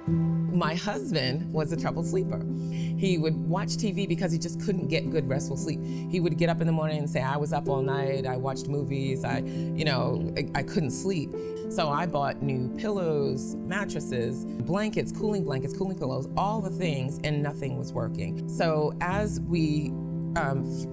My husband was a troubled sleeper. He would watch TV because he just couldn't get good restful sleep. He would get up in the morning and say, I was up all night, I watched movies, I couldn't sleep. So I bought new pillows, mattresses, blankets, cooling pillows, all the things, and nothing was working. So as we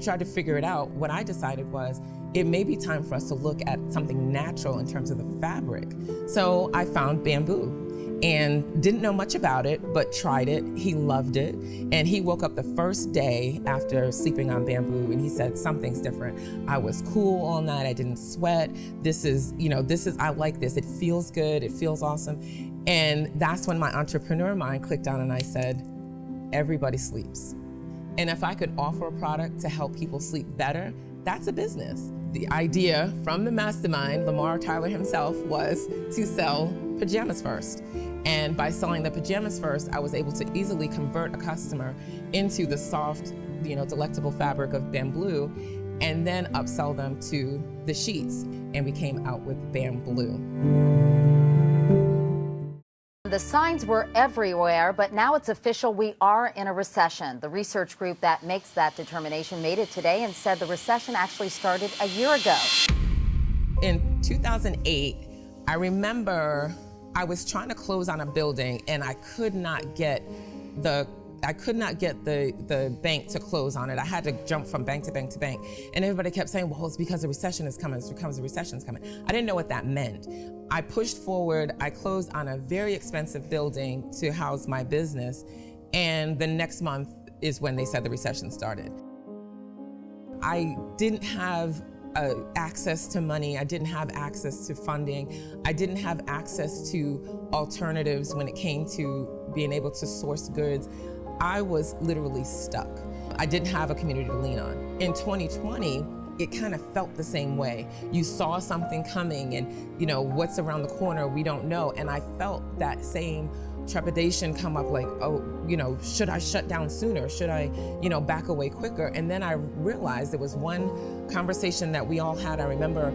tried to figure it out, what I decided was, it may be time for us to look at something natural in terms of the fabric. So I found Bamblu and didn't know much about it, but tried it. He loved it. And he woke up the first day after sleeping on Bamblu and he said, something's different. I was cool all night, I didn't sweat. I like this. It feels good, it feels awesome. And that's when my entrepreneur mind clicked on and I said, everybody sleeps. And if I could offer a product to help people sleep better, that's a business. The idea from the mastermind, Lamar Tyler himself, was to sell pajamas first. And by selling the pajamas first, I was able to easily convert a customer into the soft, delectable fabric of Bamblu, and then upsell them to the sheets. And we came out with Bamblu. The signs were everywhere, but now it's official. We are in a recession. The research group that makes that determination made it today and said the recession actually started a year ago. In 2008, I remember I was trying to close on a building and I could not get the bank to close on it. I had to jump from bank to bank to bank. And everybody kept saying, well, it's because the recession is coming, it's because the recession is coming. I didn't know what that meant. I pushed forward, I closed on a very expensive building to house my business. And the next month is when they said the recession started. I didn't have access to money. I didn't have access to funding. I didn't have access to alternatives when it came to being able to source goods. I was literally stuck. I didn't have a community to lean on. In 2020, it kind of felt the same way. You saw something coming and what's around the corner, we don't know. And I felt that same trepidation come up like, should I shut down sooner? Should I, back away quicker? And then I realized there was one conversation that we all had. I remember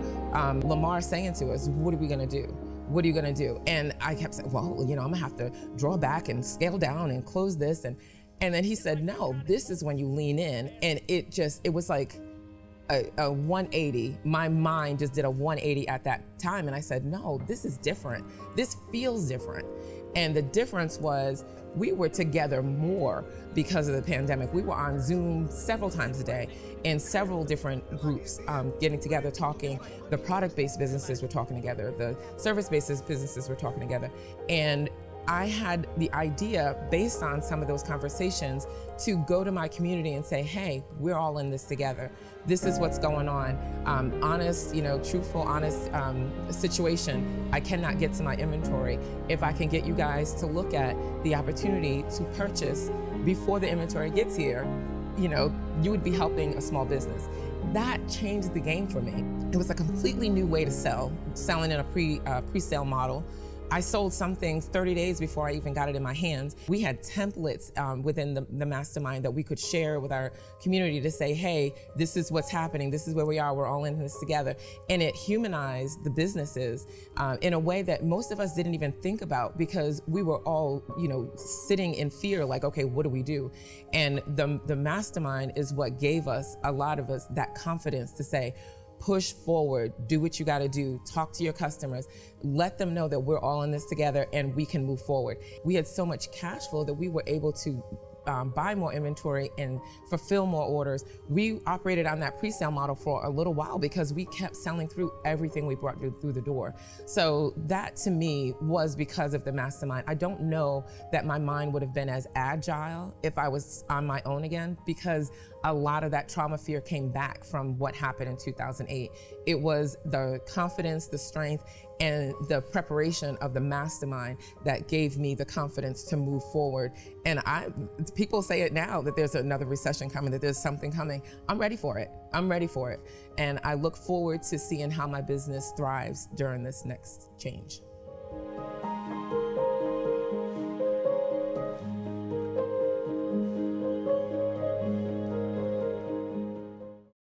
Lamar saying to us, what are we gonna do? What are you gonna do? And I kept saying, well, I'm gonna have to draw back and scale down and close this. And then he said, no, this is when you lean in. And it was like a 180. My mind just did a 180 at that time. And I said, no, this is different. This feels different. And the difference was we were together more because of the pandemic. We were on Zoom several times a day in several different groups, getting together, talking. The product-based businesses were talking together. The service-based businesses were talking together. And I had the idea, based on some of those conversations, to go to my community and say, hey, we're all in this together. This is what's going on. Honest, truthful, honest situation. I cannot get to my inventory. If I can get you guys to look at the opportunity to purchase before the inventory gets here, you would be helping a small business. That changed the game for me. It was a completely new way to sell, selling in a pre-sale model. I sold some things 30 days before I even got it in my hands. We had templates within the mastermind that we could share with our community to say, hey, this is what's happening, this is where we are, we're all in this together. And it humanized the businesses in a way that most of us didn't even think about, because we were all, sitting in fear, like, okay, what do we do? And the mastermind is what gave us, a lot of us, that confidence to say, push forward, do what you gotta do, talk to your customers, let them know that we're all in this together and we can move forward. We had so much cash flow that we were able to buy more inventory and fulfill more orders. We operated on that pre-sale model for a little while because we kept selling through everything we brought through the door. So that to me was because of the mastermind. I don't know that my mind would have been as agile if I was on my own again, because a lot of that trauma fear came back from what happened in 2008. It was the confidence, the strength, and the preparation of the mastermind that gave me the confidence to move forward. And people say it now that there's another recession coming, that there's something coming. I'm ready for it. I'm ready for it. And I look forward to seeing how my business thrives during this next change.